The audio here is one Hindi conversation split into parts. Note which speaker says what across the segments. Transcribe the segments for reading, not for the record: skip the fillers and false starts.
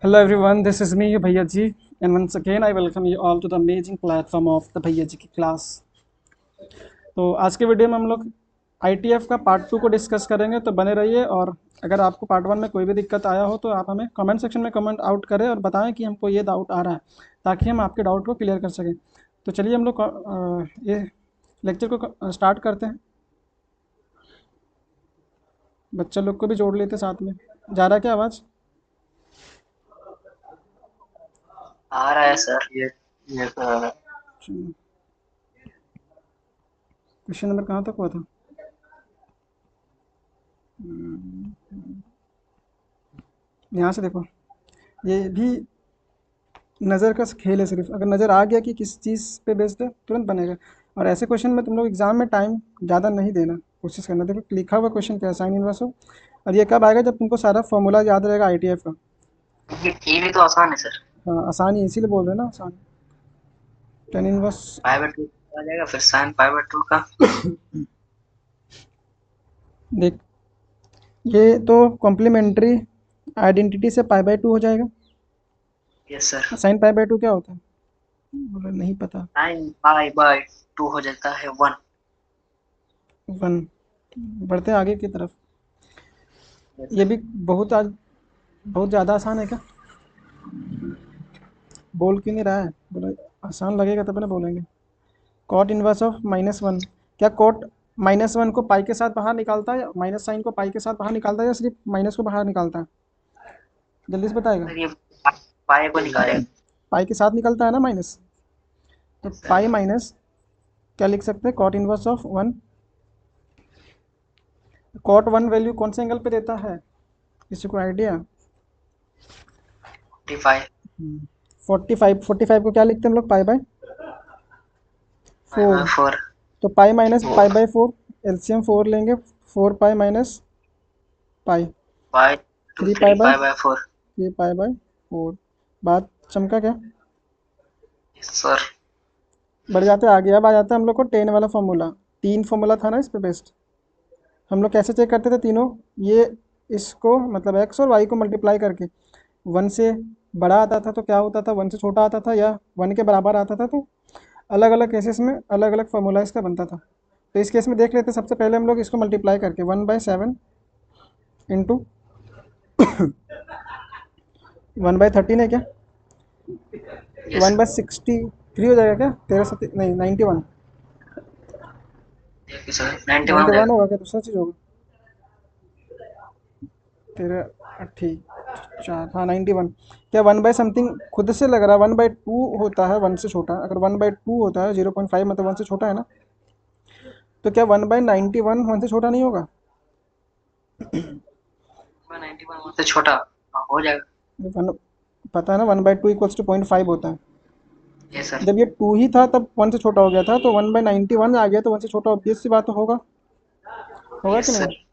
Speaker 1: Hello everyone, this is me, Bhaiya Ji, and once again I welcome you all to the amazing platform of the Bhaiya Ji की क्लास। तो आज के वीडियो में हम लोग ITF का पार्ट 2 को डिस्कस करेंगे, तो बने रहिए। और अगर आपको पार्ट 1 में कोई भी दिक्कत आया हो तो आप हमें कमेंट सेक्शन में कमेंट आउट करें और बताएं कि हमको ये डाउट आ रहा है, ताकि हम आपके डाउट को क्लियर कर सकें। तो चलिए हम लोग ये लेक्चर को स्टार्ट करते हैं। बच्चा लोग को भी जोड़ लेते साथ में। जा रहा है क्या आवाज़?
Speaker 2: आ रहा है सर। ये तो आ रहा है।
Speaker 1: क्वेश्चन नंबर कहाँ तक हुआ था? यहाँ से देखो, ये भी नज़र का खेल है। सिर्फ अगर नज़र आ गया कि किस चीज़ पे बेस्ड है, तुरंत बनेगा। और ऐसे क्वेश्चन में तुम लोग एग्जाम में टाइम ज़्यादा नहीं देना, कोशिश करना। देखो लिखा हुआ क्वेश्चन क्या है, साइन इनवर्स हो। और ये कब आएगा? जब तुमको सारा फॉर्मूला याद रहेगा ITF का।
Speaker 2: ये भी तो आसान है सर।
Speaker 1: हाँ, आसान ही इसीलिए बोल रहे हैं ना, आसान। Tan inverse.
Speaker 2: Pi by two आ जाएगा, फिर साइन पाई बाय टू का।
Speaker 1: देख, ये तो कॉम्प्लीमेंट्री आइडेंटिटी से पाई बाय टू हो जाएगा।
Speaker 2: Yes sir.
Speaker 1: Sine pi by to क्या होता है? बोले नहीं पता।
Speaker 2: साइन पाई बाय टू हो जाता है 1।
Speaker 1: वन। बढ़ते हैं आगे की तरफ।
Speaker 2: यस
Speaker 1: ये
Speaker 2: सर।
Speaker 1: भी बहुत ज़्यादा आसान है क्या? बोल क्यों नहीं रहा है? बोले आसान लगेगा तब ना बोलेंगे। Cot inverse of -1। क्या कॉट -1 को पाई के साथ बाहर निकालता है, या माइनस साइन को पाई के साथ बाहर निकालता है, या सिर्फ माइनस को बाहर निकालता है? जल्दी से बताएगा।
Speaker 2: सर ये पाई को निकालेगा।
Speaker 1: पाई के साथ निकलता है ना माइनस। तो
Speaker 2: यस सर।
Speaker 1: पाई माइनस क्या लिख सकते हैं? Cot inverse of 1। Cot 1 value कौन से एंगल पे देता है? किसी को आइडिया?
Speaker 2: 45
Speaker 1: 45 को क्या लिखते हैं हम लोग? Pi by
Speaker 2: pi by
Speaker 1: 4।
Speaker 2: 4।
Speaker 1: तो pi minus pi by 4, LCM 4 लेंगे। 4 pi minus pi,
Speaker 2: pi to
Speaker 1: 3 pi
Speaker 2: 3
Speaker 1: by
Speaker 2: pi by 4।
Speaker 1: 3 pi by 4। बात चमका क्या?
Speaker 2: Yes sir.
Speaker 1: बढ़ जाते हैं आगे। अब आ जाता है हम लोग को 10 वाला फॉर्मूला। 3 फॉर्मूला था ना इस पे बेस्ड। हम लोग कैसे चेक करते थे तीनों? ये इसको मतलब एक्स और वाई को मल्टीप्लाई करके 1 से बड़ा आता था तो क्या होता था, 1 से छोटा आता था, या 1 के बराबर आता था। तो अलग अलग केसेस में अलग अलग फार्मूला इसका बनता था। तो इस केस में देख लेते हैं। सबसे पहले हम लोग इसको मल्टीप्लाई करके 1/7 इंटू 1/13 है क्या? तो
Speaker 2: यस
Speaker 1: वन बाई 63 हो जाएगा क्या? 13 नहीं, 91।
Speaker 2: सर 91 हो
Speaker 1: 91
Speaker 2: जाएगा।
Speaker 1: होगा क्या? दूसरा चीज़ होगा। 13 4, हाँ 91। क्या 1 बाई समथिंग खुद से लग रहा है? 1/2 होता है 1 से छोटा। अगर 1/2 होता है 0.5, मतलब 1 से छोटा है ना। तो क्या 1/91 1 से छोटा नहीं होगा?
Speaker 2: 91 से छोटा। हाँ, हो जाएगा।
Speaker 1: वन, पता है ना, 1/2 इक्वल्स टू 0.5 होता है।
Speaker 2: Yes sir.
Speaker 1: जब ये 2 ही था तब 1 से छोटा हो गया था, तो 1/91 आ गया तो 1 से छोटा ऑब्वियस सी बात तो होगा। होगा कि
Speaker 2: यस
Speaker 1: नहीं?
Speaker 2: सर।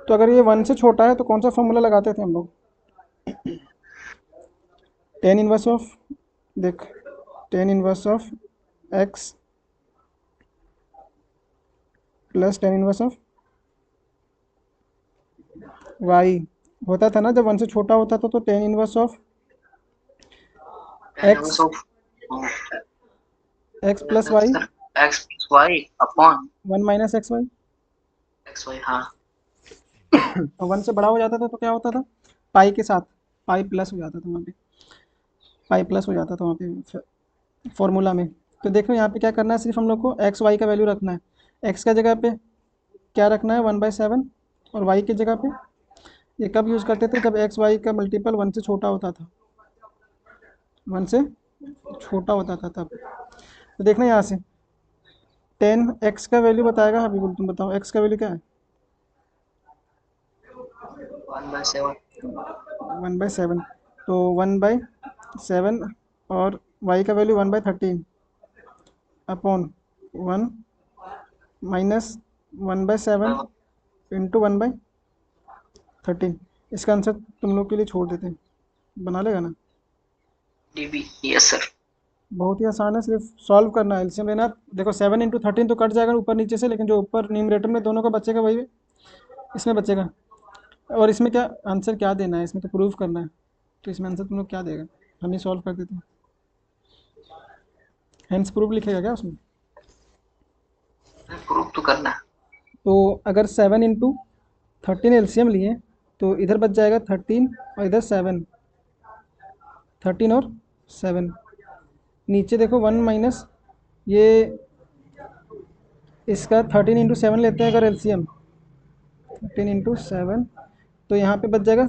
Speaker 1: तो अगर ये 1 से छोटा है तो कौन सा फॉर्मूला लगाते थे हम लोग? टेन इनवर्स ऑफ, देख, tan inverse of x plus tan inverse of y होता था ना। जब 1 से छोटा होता था तो tan inverse of
Speaker 2: inverse
Speaker 1: x,
Speaker 2: of
Speaker 1: x plus y,
Speaker 2: sir x plus y upon
Speaker 1: 1 - XY।
Speaker 2: X y. हाँ।
Speaker 1: और 1 से बड़ा हो जाता था तो क्या होता था? पाई के साथ पाई प्लस हो जाता था वहाँ पे। पाई प्लस हो जाता था वहाँ पे फॉर्मूला में। तो देखो यहाँ पे क्या करना है, सिर्फ हम लोग को एक्स वाई का वैल्यू रखना है। एक्स का जगह पे क्या रखना है? 1/7। और वाई की जगह पे ये कब यूज़ करते थे? जब एक्स वाई का मल्टीपल 1 से छोटा होता था। 1 से छोटा होता था तब। तो देखना यहाँ से, 10 एक्स का वैल्यू बताएगा। अभी बोल, तुम बताओ एक्स का वैल्यू क्या है?
Speaker 2: 1/7।
Speaker 1: 1/7। तो 1/7 और वाई का वैल्यू 1/13 अपॉन 1 माइनस 1/7 इंटू 1/13। इसका आंसर तुम लोग के लिए छोड़ देते हैं, बना लेगा ना?
Speaker 2: डीबी। Yes sir.
Speaker 1: बहुत ही आसान है, सिर्फ सॉल्व करना है, एलसीएम लेना। देखो 7 × 13 तो कट जाएगा ऊपर नीचे से, लेकिन जो ऊपर न्यूमरेटर में दोनों का बचेगा वही इसमें बचेगा। और इसमें क्या आंसर क्या देना है? इसमें तो प्रूफ करना है। तो इसमें आंसर तुम लोग क्या देगा, हम ही सॉल्व कर देते हैं। हेंस प्रूफ लिखेगा क्या उसमें?
Speaker 2: प्रूफ तो करना है।
Speaker 1: तो अगर 7 × 13 एलसीएम लिए तो इधर बच जाएगा 13 और इधर 7, 13 और 7। नीचे देखो 1 माइनस ये इसका 13 × 7 लेते हैं अगर एलसीएम, 13 × 7, तो यहाँ पे बच जाएगा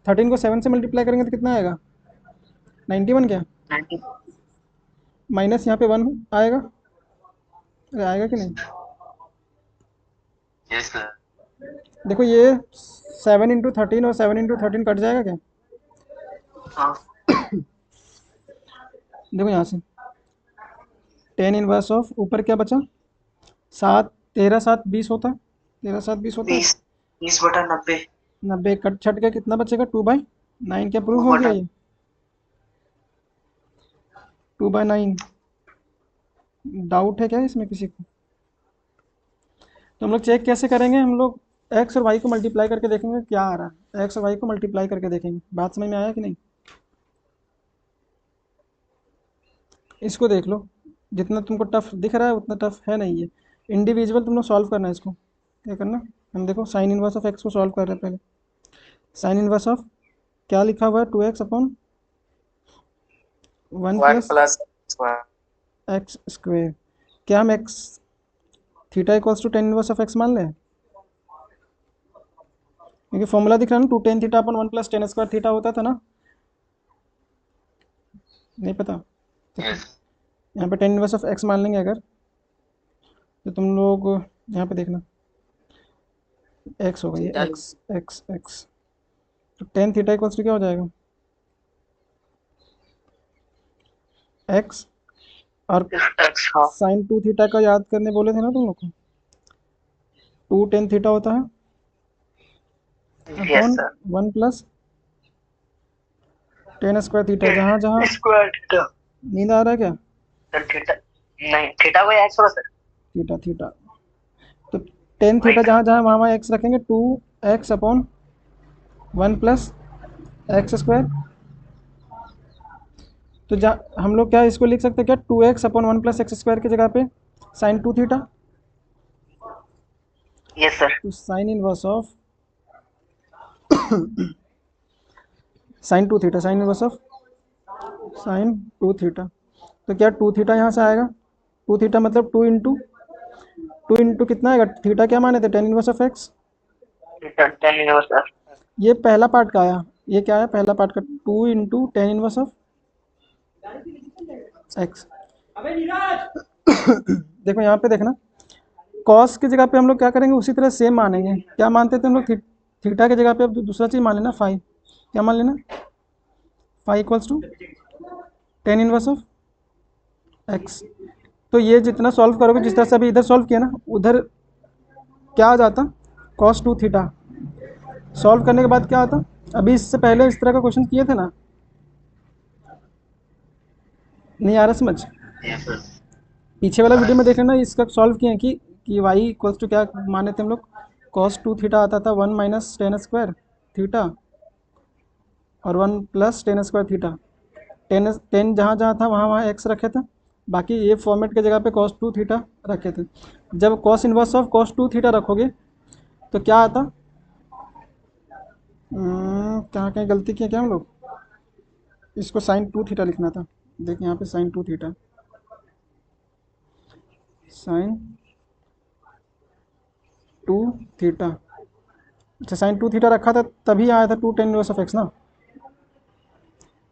Speaker 1: 13 को 7 से मल्टीप्लाई करेंगे तो कितना आएगा, 91 क्या,
Speaker 2: 90।
Speaker 1: माइनस यहाँ पे 1 आएगा, अरे आएगा कि नहीं?
Speaker 2: Yes sir.
Speaker 1: देखो ये 7 × 13 और 7 × 13 कट जाएगा क्या?
Speaker 2: हाँ
Speaker 1: देखो यहाँ से 10 इनवर्स ऑफ ऊपर क्या बचा, 7, 13 7 20 होता है, 13 7 20 होता है,
Speaker 2: 20/90।
Speaker 1: 90 कट छट के कितना बचेगा, 2/9। क्या प्रूफ हो गया ये, 2/9? डाउट है क्या इसमें किसी को? तो हम लोग चेक कैसे करेंगे, हम लोग एक्स और वाई को मल्टीप्लाई करके देखेंगे क्या आ रहा है, एक्स और वाई को मल्टीप्लाई करके देखेंगे। बात समझ में आया कि नहीं? इसको देख लो, जितना तुमको टफ दिख रहा है उतना टफ है नहीं ये, इंडिविजुअल तुम लोग सॉल्व करना है इसको। क्या करना, हम देखो साइन इनवर्स ऑफ एक्स को सॉल्व कर रहे हैं पहले। साइन इनवर्स ऑफ क्या लिखा हुआ है, 2x upon 1
Speaker 2: 1
Speaker 1: plus
Speaker 2: plus square.
Speaker 1: X square. क्या हम x theta equals to 10 inverse of x मान लें, क्योंकि फॉर्मूला दिख रहा है ना, 2 tan theta upon 1 + tan² theta होता था ना, नहीं पता? तो
Speaker 2: यस।
Speaker 1: यहाँ पे 10 इनवर्स ऑफ एक्स मान लेंगे अगर, तो तुम लोग यहाँ पे देखना एक्स होगा, ये एक्स एक्स एक्स, तो tan थीटा इक्वल्स टू क्या हो जाएगा, एक्स। और
Speaker 2: एक्स। हाँ
Speaker 1: साइन 2 थीटा का याद करने बोले थे ना तुम लोग को, 2 tan थीटा होता है
Speaker 2: yes
Speaker 1: upon
Speaker 2: sir.
Speaker 1: 1 + tan² theta. जहाँ जहाँ
Speaker 2: स्क्वायर थीटा।
Speaker 1: नींद आ रहा है क्या,
Speaker 2: सर थीटा नहीं, थीटा को एक्स होगा सर।
Speaker 1: थीटा थीटा, तो tan
Speaker 2: वही
Speaker 1: थीटा
Speaker 2: था।
Speaker 1: जहाँ जहाँ वहाँ वहाँ एक्स रखेंगे, 2x अपॉन 1 + x²। तो जहाँ हम लोग क्या इसको लिख सकते हैं क्या, 2x अपॉन 1 + x² की जगह पे साइन 2 थीटा।
Speaker 2: Yes sir.
Speaker 1: तो sine inverse of sine 2 theta, sine inverse of sine 2 theta. तो क्या 2 थीटा यहाँ से आएगा, 2 थीटा मतलब 2 इंटू कितना आएगा, थीटा क्या माने थे, 10 inverse of x.
Speaker 2: Theta 10 inverse sir.
Speaker 1: ये पहला पार्ट का आया, ये क्या है पहला पार्ट का, 2 × 10 इनवर्स ऑफ एक्स। देखो यहाँ पे देखना, कॉस की जगह पे हम लोग क्या करेंगे, उसी तरह सेम मानेंगे। क्या मानते थे हम लोग, थीटा की जगह पे अब दूसरा चीज़ मान लेना, फाइव। क्या मान लेना, five equals to 10 inverse of x. तो ये जितना सॉल्व करोगे, जिस तरह से अभी इधर सॉल्व किया ना, उधर क्या आ जाता, cos 2 थीटा। सॉल्व करने के बाद क्या आता, अभी इससे पहले इस तरह का क्वेश्चन किए थे ना, नहीं आ रहा समझ?
Speaker 2: Yes sir.
Speaker 1: पीछे वाला वीडियो में देख लेना, इसका सॉल्व किए हैं कि वाई इक्वल्स टू क्या माने थे हम लोग, cos 2 थीटा आता था 1 - tan² थीटा और 1 + tan² थीटा। टेन जहाँ जहाँ था वहाँ वहाँ एक्स रखे थे, बाकी ये फॉर्मेट के जगह पे cos 2 थीटा रखे थे। जब cos inverse of cos 2 theta रखोगे तो क्या आता, कहाँ कहीं गलती किया क्या हम लोग, इसको sin 2 थीटा लिखना था। देखिए यहाँ पे sin 2 थीटा, sin 2 थीटा। अच्छा sin 2 थीटा रखा था तभी आया था 2 tan 1 ऑफ एक्स ना,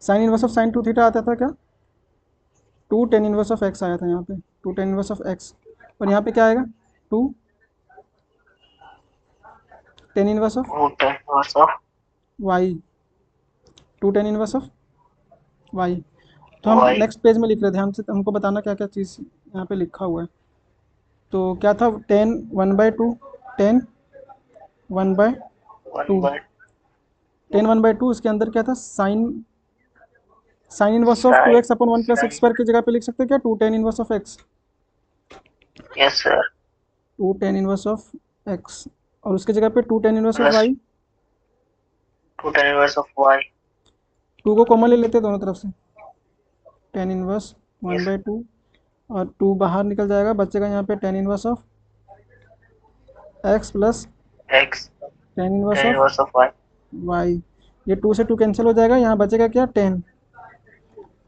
Speaker 1: sin 1 ऑफ sin 2 थीटा आता था क्या, 2 tan 1 ऑफ एक्स आया था यहाँ पे, 2 tan 1 ऑफ एक्स। और यहाँ पे क्या आएगा, 2 tan 1 of
Speaker 2: 10 inverse of
Speaker 1: y, 2 tan 1 of y. तो हम
Speaker 2: वाई।
Speaker 1: नेक्स्ट पेज में लिख रहे थे, हमसे हमको बताना क्या क्या चीज़ यहाँ पे लिखा हुआ है। तो क्या था, टेन 1/2
Speaker 2: 1 बाय
Speaker 1: टेन 1/2, उसके अंदर क्या था, sine sine inverse of 2x upon 1 + x² की जगह पे लिख सकते हैं क्या, 2 tan 1 of x,
Speaker 2: yes sir.
Speaker 1: 2 tan 1 of x। और उसके जगह पे 2 tan 1 of
Speaker 2: plus
Speaker 1: y,
Speaker 2: 2 10 inverse of y.
Speaker 1: 2 को कॉमन ले लेते हैं दोनों तरफ से, tan inverse one
Speaker 2: yes
Speaker 1: by two, और 2 बाहर निकल जाएगा, बचेगा यहाँ पे tan inverse of x plus
Speaker 2: x
Speaker 1: tan inverse
Speaker 2: tan
Speaker 1: of
Speaker 2: inverse of y.
Speaker 1: Y. ये 2 से 2 कैंसिल हो जाएगा, यहाँ बचेगा क्या, 10।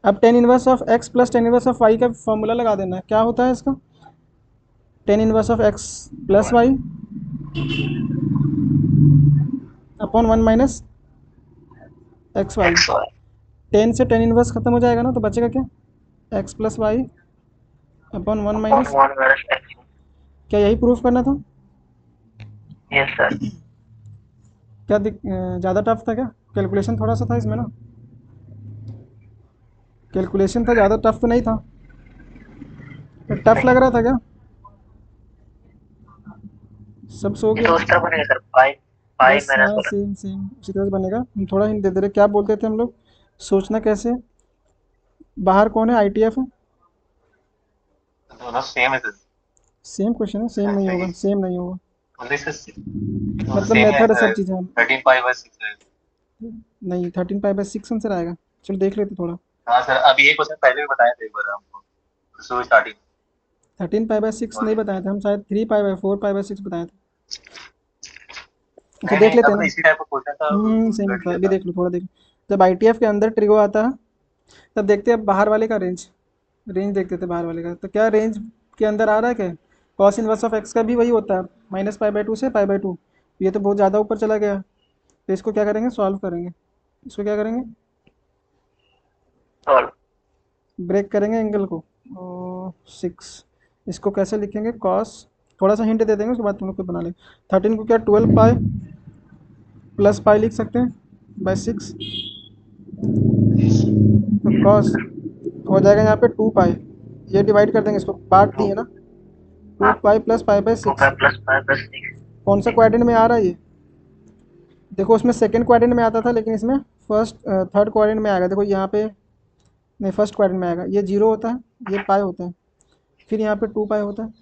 Speaker 1: अब tan inverse of x plus tan inverse of y का फॉर्मूला लगा देना है, क्या होता है इसका, tan inverse of x plus y upon one minus x y.
Speaker 2: X y
Speaker 1: 10 से टेन इनवर्स खत्म हो जाएगा ना, तो बचेगा क्या, x plus y upon one
Speaker 2: upon
Speaker 1: minus.
Speaker 2: One minus x.
Speaker 1: क्या यही प्रूफ करना था?
Speaker 2: Yes sir.
Speaker 1: क्या ज़्यादा टफ था क्या? कैलकुलेशन थोड़ा सा था इसमें ना, कैलकुलेशन था, ज़्यादा टफ तो नहीं था। टफ
Speaker 2: नहीं,
Speaker 1: लग रहा था क्या? सब सो
Speaker 2: ये
Speaker 1: गया?
Speaker 2: तो उस तरह बनेगा सर, पाई पाई
Speaker 1: बस
Speaker 2: माइनस
Speaker 1: हाँ,
Speaker 2: वन।
Speaker 1: सेम सेम उसी तरह से बनेगा। हम थोड़ा हिंट दे दे रहे, क्या बोलते थे हम लोग, सोचना कैसे, बाहर कौन है, आईटीएफ है?
Speaker 2: दोनों सेम है सर।
Speaker 1: सेम क्वेश्चन है, सेम नहीं होगा, सेम नहीं होगा,
Speaker 2: ओनली सर
Speaker 1: मतलब
Speaker 2: सेम है
Speaker 1: मेथड है सब
Speaker 2: सर।
Speaker 1: चीज़ें।
Speaker 2: 13 पाई बाय 6 है।
Speaker 1: नहीं, 13 पाई बाई 6 आंसर आएगा। चलो देख लेते थोड़ा।
Speaker 2: हाँ सर, अभी ये क्वेश्चन पहले भी बताया था एक बार हमको, शुरू स्टार्टिंग।
Speaker 1: 13 पाई बाई 6
Speaker 2: और
Speaker 1: नहीं बताए थे हम, शायद 3 पाई बाई 4 पाई बाई 6 बताए थे। अच्छा
Speaker 2: नहीं
Speaker 1: देख
Speaker 2: नहीं,
Speaker 1: लेते
Speaker 2: तब
Speaker 1: हैं
Speaker 2: तो
Speaker 1: ना।
Speaker 2: इसी टाइप का क्वेश्चन था,
Speaker 1: सेम
Speaker 2: कर
Speaker 1: था,
Speaker 2: लिया
Speaker 1: अभी
Speaker 2: था।
Speaker 1: देख लो, थोड़ा देख लो। जब आईटीएफ के अंदर ट्रिगो आता है, तब देखते हैं बाहर वाले का रेंज, रेंज देखते थे बाहर वाले का, तो क्या रेंज के अंदर आ रहा है क्या, कॉस इनवर्स ऑफ एक्स का भी वही होता है, -पाई बाई 2 से पाई बाई 2। ये तो बहुत ज़्यादा ऊपर चला गया, तो इसको क्या करेंगे, सॉल्व करेंगे। इसको क्या करेंगे,
Speaker 2: सॉल्व।
Speaker 1: ब्रेक करेंगे एंगल को, 6। इसको कैसे लिखेंगे, कॉस, थोड़ा सा हिंट दे देंगे, उसके बाद तुम लोग खुद बना लेंगे। 13 को क्या 12 पाई प्लस पाई लिख सकते हैं बाई 6, तो कॉस हो जाएगा यहाँ पे 2 पाई, ये डिवाइड कर देंगे, इसको बांट
Speaker 2: टू।
Speaker 1: दिए ना, टू
Speaker 2: हाँ,
Speaker 1: pi plus pi by
Speaker 2: two
Speaker 1: six
Speaker 2: pi plus pi plus six.
Speaker 1: कौन सा क्वाड्रेंट में आ रहा है ये, देखो उसमें सेकंड क्वाड्रेंट में आता था, लेकिन इसमें फर्स्ट थर्ड क्वाड्रेंट में आएगा, देखो यहाँ पे, नहीं फर्स्ट क्वाड्रेंट में आएगा, ये जीरो होता है, ये पाई होता है, फिर यहाँ पे 2 पाई होता है,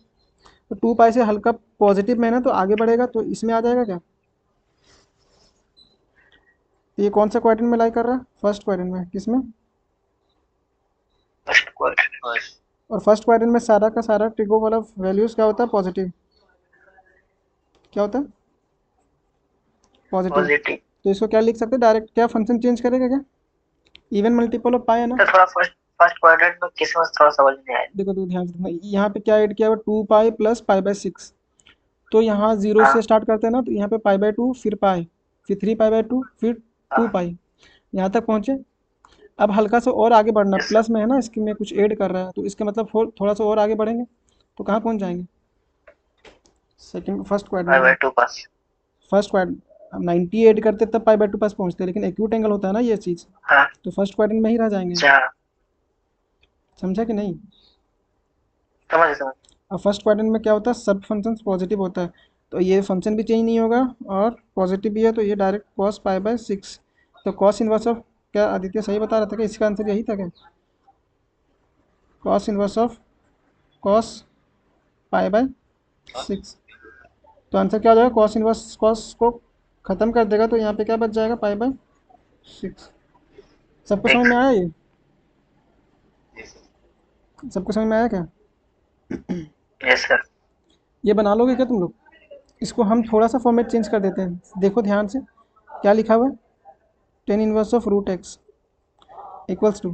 Speaker 1: तो 2 पाई से हल्का पॉजिटिव में है ना, तो आगे बढ़ेगा, तो इसमें आ जाएगा क्या, तो ये कौन सा क्वाड्रेंट में लाई कर रहा है, फर्स्ट क्वाड्रेंट में, किसमें,
Speaker 2: फर्स्ट क्वाड्रेंट फर्स्ट।
Speaker 1: और फर्स्ट क्वाड्रेंट में सारा का सारा ट्रिगो वाला वैल्यूज़ क्या होता है, पॉजिटिव, क्या होता है, पॉजिटिव।
Speaker 2: पॉजिटिव।
Speaker 1: तो इसको क्या लिख सकते हैं डायरेक्ट, क्या फंक्शन चेंज करेगा क्या, इवन मल्टीपल ऑफ पाई है ना।
Speaker 2: तो थोड़ा फर्स्ट फर्स्ट क्वाड्रेंट में किस में थोड़ा समझ नहीं आया।
Speaker 1: देखो तो ध्यान से देखना, यहाँ पे क्या ऐड किया हुआ, 2 पाई प्लस पाई बाई 6, तो यहाँ जीरो
Speaker 2: हाँ
Speaker 1: से स्टार्ट करते हैं ना, तो यहाँ पे पाई बाई 2, फिर पाई, फिर 3 पाई बाई 2, फिर टू
Speaker 2: हाँ।
Speaker 1: पाई यहाँ तक पहुँचे। अब हल्का सा और आगे बढ़ना,
Speaker 2: यस सर।
Speaker 1: प्लस में है ना, इसके में कुछ ऐड कर रहा है, तो इसका मतलब थोड़ा सा और आगे बढ़ेंगे, तो कहाँ पहुँच जाएंगे, second first
Speaker 2: pi
Speaker 1: quadrant
Speaker 2: by
Speaker 1: में।
Speaker 2: Two pass.
Speaker 1: फर्स्ट क्वाड्रेंट, अब 90 ऐड करते तब पाई बाई 2 पास पहुँचते हैं, लेकिन एक्यूट एंगल होता है ना ये चीज़,
Speaker 2: हाँ।
Speaker 1: तो फर्स्ट क्वाड्रेंट में ही रह जाएंगे।
Speaker 2: अच्छा,
Speaker 1: समझा कि नहीं?
Speaker 2: समझ।
Speaker 1: अब फर्स्ट क्वाड्रेंट में क्या होता है, सब फंक्शन पॉजिटिव होता है, तो ये फंक्शन भी चेंज नहीं होगा, और पॉजिटिव भी है, तो ये डायरेक्ट कॉस पाई बाई 6। तो कॉस इनवर्स ऑफ, क्या आदित्य सही बता रहा था क्या, इसका आंसर यही था क्या, cos inverse of cos pi by 6। तो आंसर क्या हो जाएगा, कॉस इनवर्स कॉस को ख़त्म कर देगा, तो यहाँ पे क्या बच जाएगा, पाई बाई 6। सबको समझ में
Speaker 2: सिक्स।
Speaker 1: आया ये, सबको समझ में आया क्या?
Speaker 2: Yes sir.
Speaker 1: ये बना लोगे क्या तुम लोग? इसको हम थोड़ा सा फॉर्मेट चेंज कर देते हैं, देखो ध्यान से, क्या लिखा हुआ है, tan inverse of root x equals to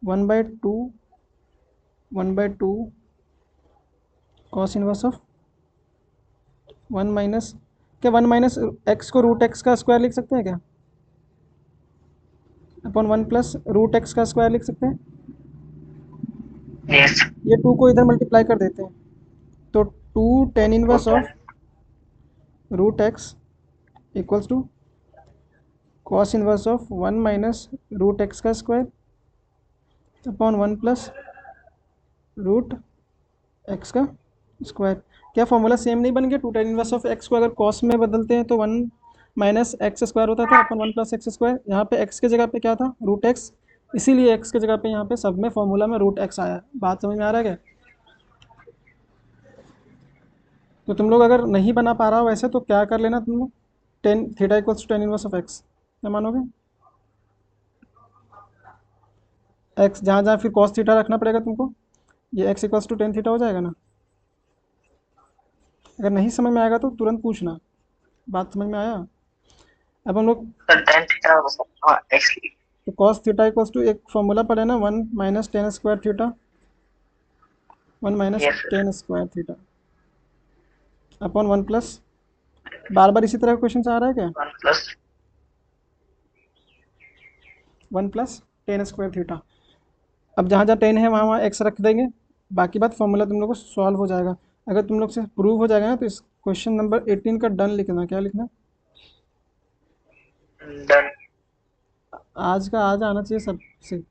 Speaker 1: 1/2, 1/2 cos inverse of 1 minus, क्या 1 - एक्स को रूट एक्स का स्क्वायर लिख सकते हैं क्या, अपॉन 1 + रूट एक्स का स्क्वायर लिख सकते हैं।
Speaker 2: यस।
Speaker 1: ये 2 को इधर मल्टीप्लाई कर देते हैं, तो 2 tan
Speaker 2: two
Speaker 1: inverse
Speaker 2: tan.
Speaker 1: Of root x equals to cos inverse of 1 - root x का स्क्वायर अपॉन 1 + रूट एक्स का स्क्वायर। क्या फॉर्मूला सेम नहीं बन गया, 2 टेन इनवर्स ऑफ एक्स को अगर कॉस में बदलते हैं तो 1 - एक्स स्क्वायर होता था, अपन 1 + एक्स स्क्वायर, यहाँ पे एक्स के जगह पे क्या था, रूट एक्स, इसीलिए एक्स के जगह पे यहाँ पे सब में फॉर्मूला में रूट एक्स आया। बात समझ में आ रहा है क्या? तो तुम लोग अगर नहीं बना पा रहा हो वैसे, तो क्या कर लेना तुम लोग, tan theta equals to tan inverse of x, क्या मानोगे? एक्स जहाँ जहाँ फिर कॉस थीटा रखना पड़ेगा तुमको, ये x equals to tan theta हो जाएगा ना। अगर नहीं समझ में आएगा तो तुरंत पूछना। बात समझ में आया? अब हम लोग
Speaker 2: सर टेन थीटा हो सर, हाँ एक्चुअली।
Speaker 1: तो कॉस थीटा इक्वल्स टू एक फॉर्मूला पढ़े ना, 1 - tan² theta, 1
Speaker 2: yes
Speaker 1: -
Speaker 2: sir.
Speaker 1: tan square theta upon 1 plus, बार बार इसी तरह का क्वेश्चन आ रहा है क्या?
Speaker 2: One plus.
Speaker 1: 1 + tan² theta. अब जहाँ जहाँ टेन है वहाँ वहाँ एक्स रख देंगे, बाकी बात फॉर्मूला तुम लोग को सॉल्व हो जाएगा। अगर तुम लोग से प्रूव हो जाएगा ना, तो इस क्वेश्चन नंबर 18 का डन लिखना। क्या लिखना?
Speaker 2: डन।
Speaker 1: आज का आज आना चाहिए सबसे।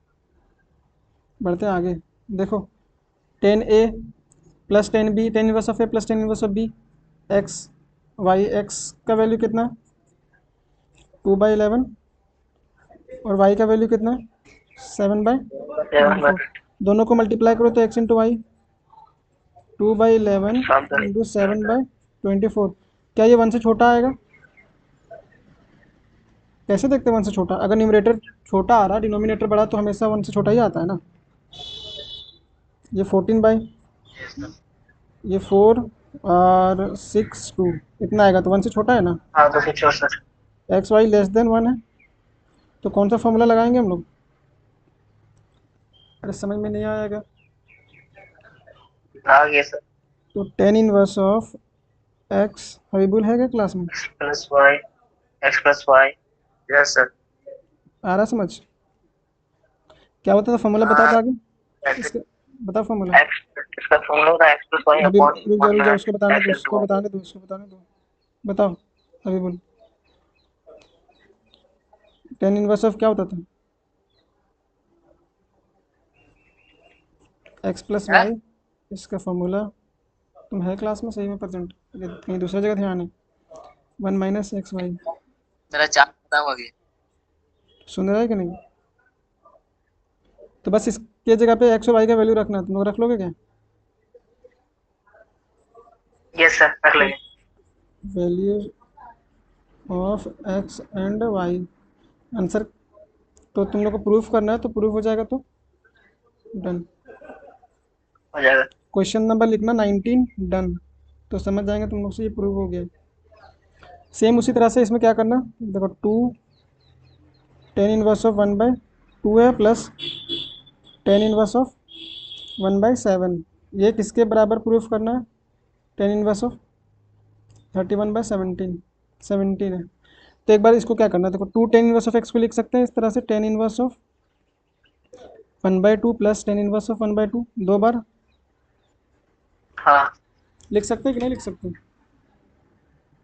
Speaker 1: बढ़ते हैं आगे। देखो, tan a + tan b, tan 1 of a + tan 1 of b, x y, x का वैल्यू कितना, 2/11, और वाई का वैल्यू कितना, 7/24। दोनों को मल्टीप्लाई करो तो एक्स इंटू वाई, 2/11 इंटू 7/24। क्या ये 1 से छोटा आएगा? कैसे देखते हैं 1 से छोटा? अगर न्यूमरेटर छोटा आ रहा, डिनोमिनेटर बड़ा, तो हमेशा 1 से छोटा ही आता है ना। ये 14 बाई, ये 4 और 6 2, इतना आएगा तो 1 से छोटा है ना।
Speaker 2: हाँ तो फिर sir.
Speaker 1: X y less than 1 है, तो कौन सा फॉर्मूला लगाएंगे हम लोग? अरे समझ में नहीं आएगा।
Speaker 2: आ गया सर।
Speaker 1: तो tan inverse of x, Habibul है क्या क्लास में?
Speaker 2: x + y yes sir.
Speaker 1: आ रहा समझ? क्या होता था फॉर्मूला, बता
Speaker 2: हाँ
Speaker 1: तो आगे इसका, बता फॉर्मूला।
Speaker 2: एक्स, इसका फॉर्मूला होता है x + y
Speaker 1: हबीब
Speaker 2: अपॉन
Speaker 1: रुक
Speaker 2: वन
Speaker 1: जा, उसको बताने
Speaker 2: एक्स
Speaker 1: दो,
Speaker 2: इंटू
Speaker 1: उसको
Speaker 2: वाई।
Speaker 1: बताने दो, उसको बताने दो। बताओ हबीबुल, tan इनवर्स ऑफ क्या होता था? एक्स प्लस
Speaker 2: हाँ?
Speaker 1: वाई, इसका फॉर्मूला। तुम है क्लास में सही में प्रेजेंट, कहीं दूसरी जगह ध्यान है? 1 - x y।
Speaker 2: मेरा चार्ज खत्म हो गया।
Speaker 1: सुन रहा है कि नहीं? तो बस इसके जगह पे एक्स और वाई का वैल्यू रखना है। तुम लोग रख लोगे क्या?
Speaker 2: यस सर रख लेंगे।
Speaker 1: Value of x and y, answer. तो तुम लोग को प्रूफ करना है, तो प्रूफ हो जाएगा तो डन।
Speaker 2: हो जाएगा।
Speaker 1: क्वेश्चन नंबर लिखना 19, डन। तो समझ जाएंगे तुम लोग से ये प्रूव हो गया। सेम उसी तरह से इसमें क्या करना, देखो 2 tan 1 ऑफ 1/2 है, प्लस tan 1 ऑफ 1/7। ये किसके बराबर प्रूफ करना है? tan 1 ऑफ 31/17, 17 है। तो एक बार इसको क्या करना है, देखो 2 tan 1 ऑफ x को लिख सकते हैं इस तरह से, tan 1 of 1/2 plus tan 1 of 1/2, 2 बार
Speaker 2: हाँ।
Speaker 1: लिख सकते हैं कि नहीं लिख सकते?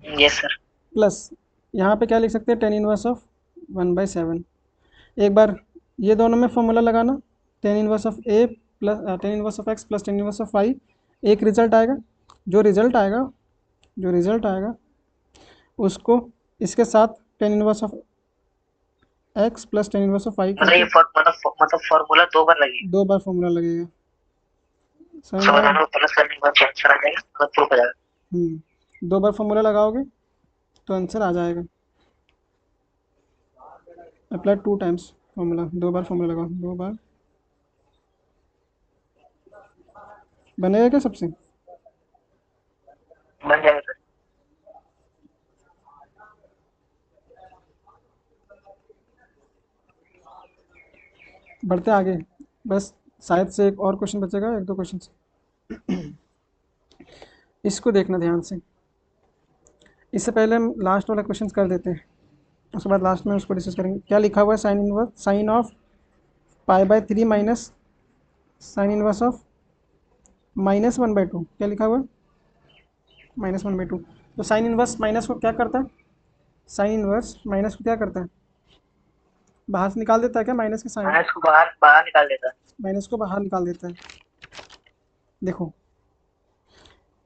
Speaker 2: Yes sir.
Speaker 1: प्लस यहाँ पे क्या लिख सकते हैं, tan 1 ऑफ 1/7। एक बार ये दोनों में फॉर्मूला लगाना, tan 1 of x plus tan 1 of y। एक रिजल्ट आएगा, जो रिजल्ट आएगा, जो रिजल्ट आएगा उसको इसके साथ tan 1 of x plus tan 1 of y
Speaker 2: मतलब ये
Speaker 1: करके
Speaker 2: मतलब फॉर्मूला दो बार लगेगी।
Speaker 1: 2 बार फॉर्मूला लगेगा। समझ में
Speaker 2: समझ
Speaker 1: आया?
Speaker 2: में प्लस करने के बाद आंसर आ जाएगा, मतलब प्रूफ हो जाएगा।
Speaker 1: 2 बार फॉर्मूला लगाओगे तो आंसर आ जाएगा। अप्लाई 2 टाइम्स फॉर्मूला, 2 बार फॉर्मूला लगाओ, 2 बार बनेगा क्या सबसे?
Speaker 2: बन जाएगा सर।
Speaker 1: बढ़ते आगे। बस शायद से एक और क्वेश्चन बचेगा, 1 2 क्वेश्चन। इसको देखना ध्यान से। इससे पहले हम लास्ट वाला क्वेश्चन कर देते हैं, उसके बाद लास्ट में उसको डिस्कस करेंगे। क्या लिखा हुआ है, sine of π/3 minus sine inverse of -1/2। क्या लिखा हुआ है? -1/2। तो साइन इनवर्स माइनस को क्या करता है, साइन इनवर्स माइनस को क्या करता है, बाहर से निकाल देता है क्या, माइनस के साइन,
Speaker 2: मैं इसको बाहर बाहर निकाल देता।
Speaker 1: माइनस को बाहर निकाल देता है। देखो,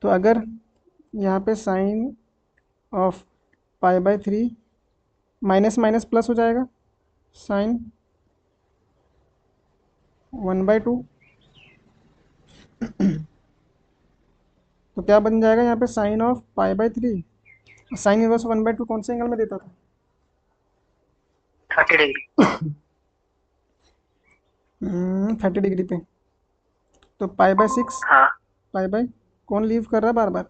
Speaker 1: तो अगर यहाँ पे sine of π/3, minus minus plus हो जाएगा, साइन 1/2। तो क्या बन जाएगा यहाँ पे, साइन ऑफ π/3। साइन इनवर्स 1/2 कौन से एंगल में देता था?
Speaker 2: 30 डिग्री।
Speaker 1: 30 डिग्री पे, तो पाई/6,
Speaker 2: हाँ
Speaker 1: पाई बाय, कौन लीव कर रहा है बार बार,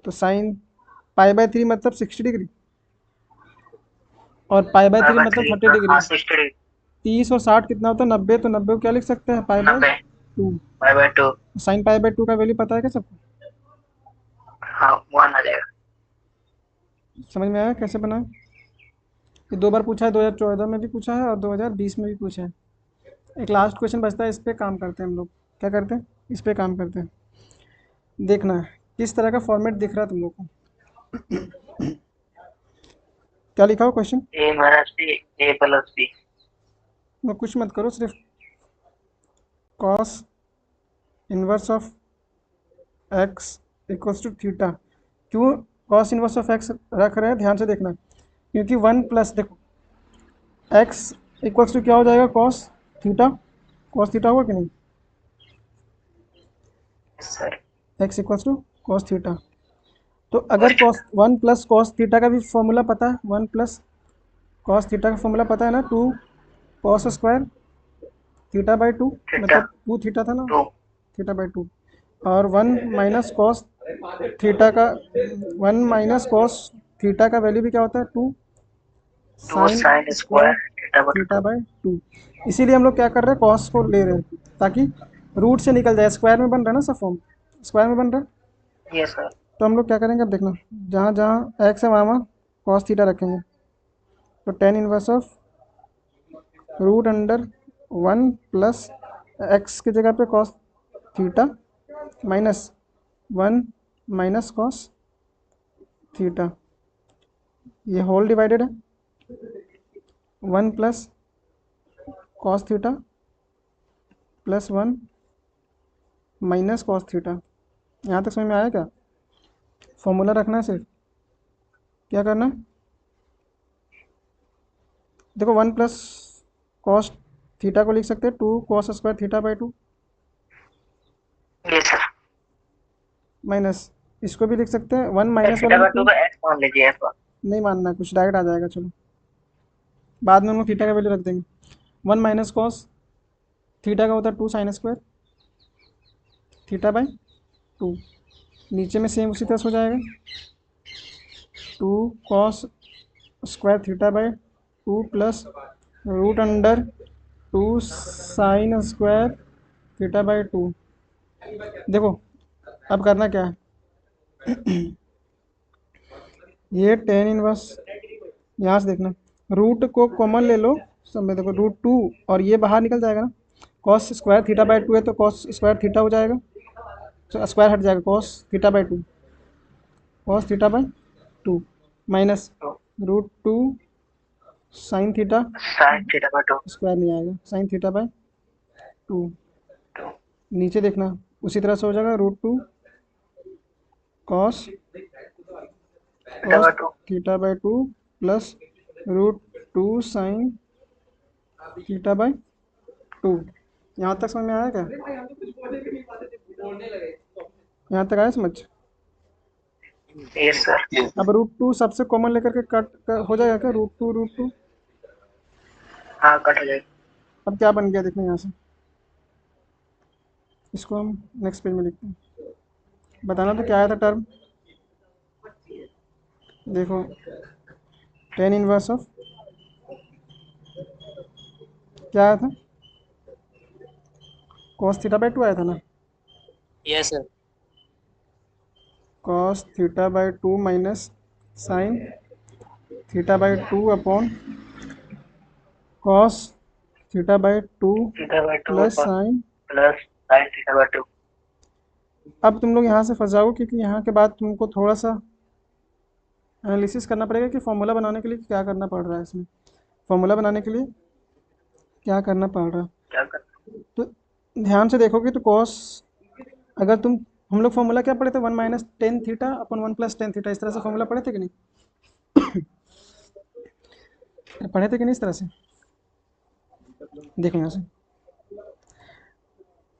Speaker 1: तो साइन पाई/3 मतलब 60 डिग्री, और पाई/3
Speaker 2: बाय
Speaker 1: मतलब
Speaker 2: थ्री
Speaker 1: 30 डिग्री।
Speaker 2: हाँ 60 डिग्री।
Speaker 1: 30 और 60 कितना होता है, 90, तो 90 को क्या लिख सकते हैं, pi by
Speaker 2: 90
Speaker 1: two
Speaker 2: by 2।
Speaker 1: Sine पाई/2 का वैल्यू पता है क्या सबको,
Speaker 2: हाँ 1 आ जाएगा।
Speaker 1: समझ में आया कैसे बना है? ये 2 बार पूछा है, 2014 में भी पूछा है और 2020 में भी पूछा है। एक लास्ट क्वेश्चन बचता है, इस पे काम करते हैं हम लोग। क्या करते हैं, इस पे काम करते हैं। देखना है किस तरह का फॉर्मेट दिख रहा है तुम लोग को। क्या लिखा हो question,
Speaker 2: a - b a + b।
Speaker 1: मैं कुछ मत करो, सिर्फ cos inverse of x equals to theta. क्यों कॉस इनवर्स ऑफ एक्स रख रहे हैं, ध्यान से देखना, क्योंकि 1 प्लस, देखो एक्स इक्वल्स टू क्या हो जाएगा, कॉस थीटा, कॉस थीटा होगा कि नहीं,
Speaker 2: sir
Speaker 1: x equals to cos theta. तो अगर
Speaker 2: first.
Speaker 1: Cos 1 plus cos theta का भी फॉर्मूला पता है, 1 प्लस कॉस थीटा का फॉर्मूला पता है ना, 2 कॉस स्क्वायर थीटा/2,
Speaker 2: थीटा
Speaker 1: मतलब 2 थीटा था ना,
Speaker 2: 2।
Speaker 1: थीटा/2। और 1 माइनस कॉस थीटा का वैल्यू भी क्या होता है,
Speaker 2: 2
Speaker 1: साइन
Speaker 2: साइन
Speaker 1: स्क्वायर
Speaker 2: स्क्वायर थीटा/2।
Speaker 1: थीटा/2। इसीलिए हम लोग क्या कर रहे हैं, कॉस को ले रहे हैं, ताकि रूट से निकल जाए, स्क्वायर में बन रहा है ना सब फॉर्म, स्क्वायर में बन रहा है।
Speaker 2: ये सर।
Speaker 1: तो हम लोग क्या करेंगे, अब देखना, जहाँ जहाँ एक्स है वहाँ वहाँ कॉस थीटा रखेंगे, तो tan inverse of root under 1 plus x की जगह पे cos theta minus 1 minus cos theta, ये होल डिवाइडेड है 1 plus cos theta +1 minus cos theta. यहाँ तक समझ में आया क्या, फॉर्मूला रखना है सिर्फ, क्या करना है, देखो 1 प्लस कॉस थीटा को लिख सकते हैं 2 कॉस स्क्वायर थीटा/2,
Speaker 2: ये सर।
Speaker 1: माइनस इसको भी लिख सकते हैं, वन
Speaker 2: सर
Speaker 1: माइनस वाले में
Speaker 2: थीटा/2
Speaker 1: टू,
Speaker 2: का एक्स मान लीजिए f।
Speaker 1: नहीं मानना कुछ, डायरेक्ट आ जाएगा, चलो बाद में हम लोग थीटा का वैल्यू रख देंगे। 1 माइनस कॉस थीटा का होता है 2 साइन स्क्वायर थीटा/2, नीचे में सेम उसी तरह से हो जाएगा, 2 कॉस स्क्वायर थीटा/2 plus root under 2 sine square थीटा/2। देखो अब करना क्या है, ये टेन इनवर्स, यहाँ से देखना, रूट को कॉमन ले लो सब में, देखो √2, और ये बाहर निकल जाएगा ना, कॉस स्क्वायर थीटा/2 है तो कॉस स्क्वायर थीटा हो जाएगा, तो स्क्वायर हट जाएगा, कॉस थीटा/2 माइनस
Speaker 2: तो
Speaker 1: √2 साइन थीटा,
Speaker 2: साइन थीटा/2।
Speaker 1: स्क्वायर नहीं आएगा, साइन थीटा/2,
Speaker 2: तो
Speaker 1: नीचे देखना उसी तरह से हो जाएगा, √2 कॉस
Speaker 2: थीटा/2।
Speaker 1: थीटा/2 plus √2 sign थीटा/2। यहाँ तक समझ में आया क्या, यहाँ तक आया समझ।
Speaker 2: ये सर।
Speaker 1: अब √2 सबसे कॉमन लेकर के हो जाएगा क्या, √2
Speaker 2: हाँ कट हो जाएगी।
Speaker 1: अब क्या बन गया देखना यहाँ से, इसको हम नेक्स्ट पेज में लिखते हैं, बताना तो क्या आया था टर्म, देखो टेन इनवर्स ऑफ क्या आया था, cos थीटा/2 आया था ना,
Speaker 2: yes sir.
Speaker 1: cos थीटा/2 minus sign थीटा/2 upon cos थीटा/2
Speaker 2: थीटा/2
Speaker 1: plus sign.
Speaker 2: Plus sign थीटा/2।
Speaker 1: अब तुम लोग यहाँ से फंस जाओगे, क्योंकि यहाँ के बाद तुमको थोड़ा सा एनालिसिस करना पड़ेगा कि फॉर्मूला बनाने के लिए क्या करना पड़ रहा है इसमें, फॉर्मूला बनाने के लिए क्या करना पड़ रहा है,
Speaker 2: क्या कर।
Speaker 1: तो ध्यान से देखोगे तो कॉस, अगर तुम, हम लोग फॉर्मूला क्या पढ़े थे, 1 - tan थीटा/1 + tan थीटा, इस तरह से फॉर्मूला पढ़े थे कि नहीं, पढ़े थे कि नहीं इस तरह से, देखो यहाँ से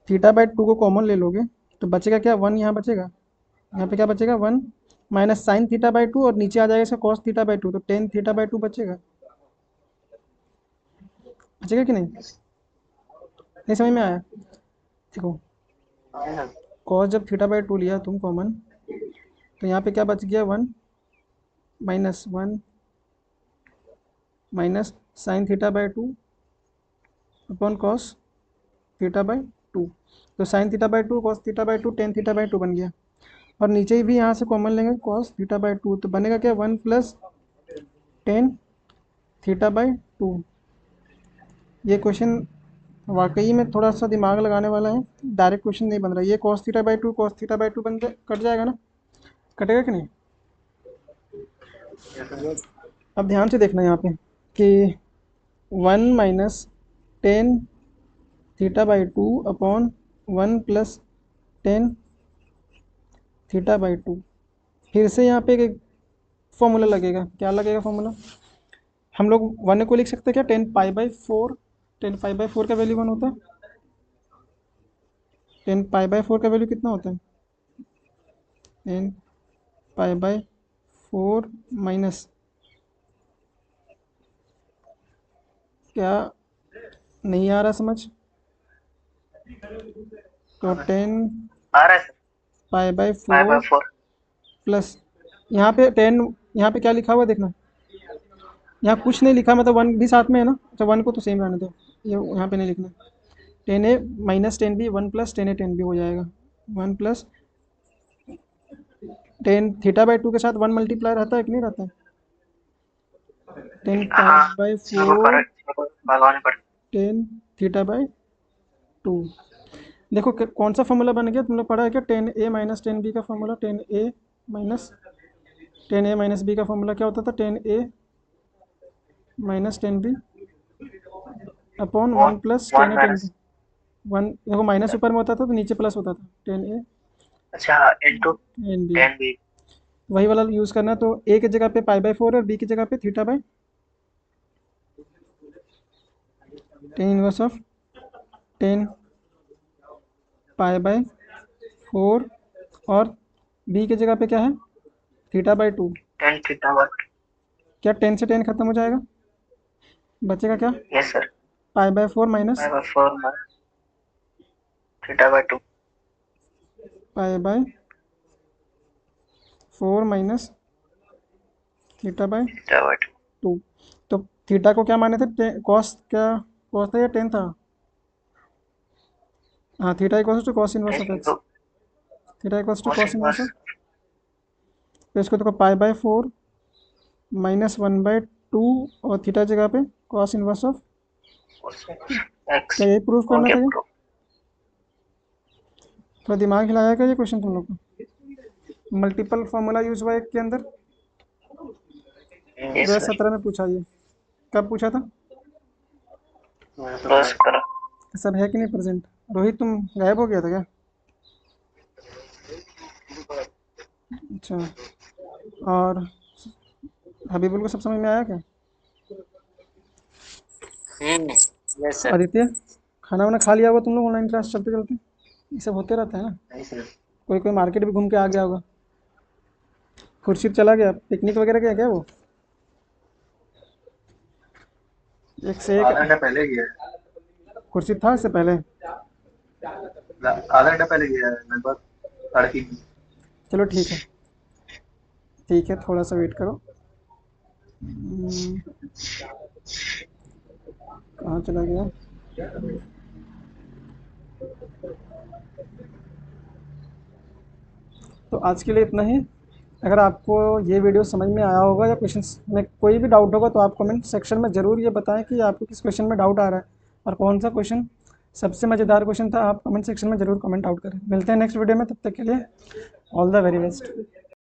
Speaker 1: थीटा/2 को कॉमन ले लोगे तो बचेगा क्या, 1 यहाँ बचेगा, यहाँ पे क्या बचेगा, 1 माइनस साइन थीटा/2, और नीचे आ जाएगा इसका कॉस थीटा/2, तो टेन थीटा/2 बचेगा, बचेगा कि नहीं? नहीं समझ में आया? देखो, कॉस जब थीटा बाई टू लिया तुम कॉमन, तो यहाँ पे क्या बच गया, 1 minus 1 minus sine theta by two upon cos theta by two. तो sine theta by two cos theta by two tan theta by two बन गया। और नीचे भी यहाँ से कॉमन लेंगे कॉस थीटा बाई टू, तो बनेगा क्या, 1 plus ten theta by to. ये क्वेश्चन वाकई में थोड़ा सा दिमाग लगाने वाला है, डायरेक्ट क्वेश्चन नहीं बन रहा है। ये cos theta by two cos theta by two बन कट जाएगा ना, कटेगा कि नहीं? अब ध्यान से देखना यहाँ पे कि 1 minus ten theta by two upon 1 plus ten theta by to. फिर से यहाँ पे एक फॉर्मूला लगेगा, क्या लगेगा फॉर्मूला? हम लोग 1 को लिख सकते हैं क्या, 10 पाई बाई 4। 10 पाई बाई 4 का वैल्यू 1 होता है। 10 पाई बाई 4 का वैल्यू कितना होता है? 10 पाई बाई 4 माइनस, क्या नहीं आ रहा समझ? तो 10
Speaker 2: आ रहा है सर,
Speaker 1: पाई बाई 4
Speaker 2: 5/4।
Speaker 1: प्लस, यहाँ पे 10, यहाँ पे क्या लिखा हुआ है देखना, यहाँ कुछ नहीं लिखा, मतलब 1 भी साथ में है ना। अच्छा 1 को तो सेम रहने दो, ये यहाँ पे नहीं लिखना। 10a minus 10b 1 plus 10a 10b हो जाएगा। 1 प्लस 10 थीटा बाई टू के साथ 1 मल्टीप्लाई रहता है कि नहीं रहता है? 10 पाई
Speaker 2: हाँ,
Speaker 1: बाई
Speaker 2: इसमें को
Speaker 1: 4
Speaker 2: करेक्ट, इसमें को भगवान पड़ता
Speaker 1: 10 थीटा बाई टू। देखो कौन सा फॉर्मूला बन गया, तुमने पढ़ा है क्या? 10a माइनस 10b का फॉर्मूला, 10a माइनस बी का फॉर्मूला क्या होता था? 10a माइनस 10b अपॉन
Speaker 2: है।
Speaker 1: 1 प्लस
Speaker 2: 1
Speaker 1: 10a 10b।
Speaker 2: माइनस,
Speaker 1: 1 देखो माइनस ऊपर में होता था तो नीचे प्लस होता था, 10a
Speaker 2: अच्छा, इंटू
Speaker 1: 10b।
Speaker 2: 10b।
Speaker 1: वही वाला यूज़ करना है, तो a की जगह पे पाई बाई 4 है और b की जगह पे theta by 10 inverse of 10 pi by 4, और b की जगह पे क्या है, थीटा बाई 2।
Speaker 2: 10 theta by.
Speaker 1: क्या 10 से 10 खत्म हो जाएगा, बचेगा क्या,
Speaker 2: yes sir,
Speaker 1: pi by 4 minus
Speaker 2: 5/4 minus theta by 2।
Speaker 1: Pi by 4 minus theta by
Speaker 2: theta by 2।
Speaker 1: 2। तो थीटा को क्या माने थे, कॉस, क्या कॉस था या टेन था? हाँ, theta equals to cos inverse of x.
Speaker 2: Into
Speaker 1: theta equals to
Speaker 2: cos
Speaker 1: cos inverse
Speaker 2: inverse
Speaker 1: of, तो इसको देखो पाई बाई 4 माइनस 1/2 और थीटा जगह पे cos inverse of,
Speaker 2: cos inverse x.
Speaker 1: क्या यही प्रूफ
Speaker 2: हो
Speaker 1: करना
Speaker 2: गया
Speaker 1: था क्या?
Speaker 2: प्रूफ।
Speaker 1: थोड़ा दिमाग हिलाया क्या ये क्वेश्चन तुम लोग को? मल्टीपल फॉर्मूला यूज हुआ एक के अंदर।
Speaker 2: यस सर,
Speaker 1: 2017 में पूछा ये, कब पूछा था?
Speaker 2: 2017।
Speaker 1: सब है कि नहीं प्रेजेंट? रोहित तुम गायब हो गया था क्या? अच्छा, और हबीबुल को सब समझ में आया क्या?
Speaker 2: Yes sir.
Speaker 1: आदित्य, खाना वाना खा लिया होगा तुम लोग, ऑनलाइन क्लास चलते चलते ये सब होते रहता है ना।
Speaker 2: नहीं सर।
Speaker 1: कोई कोई मार्केट भी घूम के आ गया होगा। खुर्शीद चला गया पिकनिक वगैरह गया क्या वो? एक से एक।
Speaker 2: आधा घंटा पहले गया है।
Speaker 1: खुर्शीद था इससे पहले?
Speaker 2: आधा घंटा पहले गया है, लगभग 3:30।
Speaker 1: चलो ठीक है, ठीक है, थोड़ा सा वेट करो। कहाँ चला गया? तो आज के लिए इतना ही। अगर आपको ये वीडियो समझ में आया होगा या क्वेश्चन में कोई भी डाउट होगा तो आप कमेंट सेक्शन में ज़रूर ये बताएं कि आपको किस क्वेश्चन में डाउट आ रहा है और कौन सा क्वेश्चन सबसे मज़ेदार क्वेश्चन था। आप कमेंट सेक्शन में ज़रूर कमेंट आउट करें। मिलते हैं नेक्स्ट वीडियो में, तब तक के लिए ऑल द वेरी बेस्ट।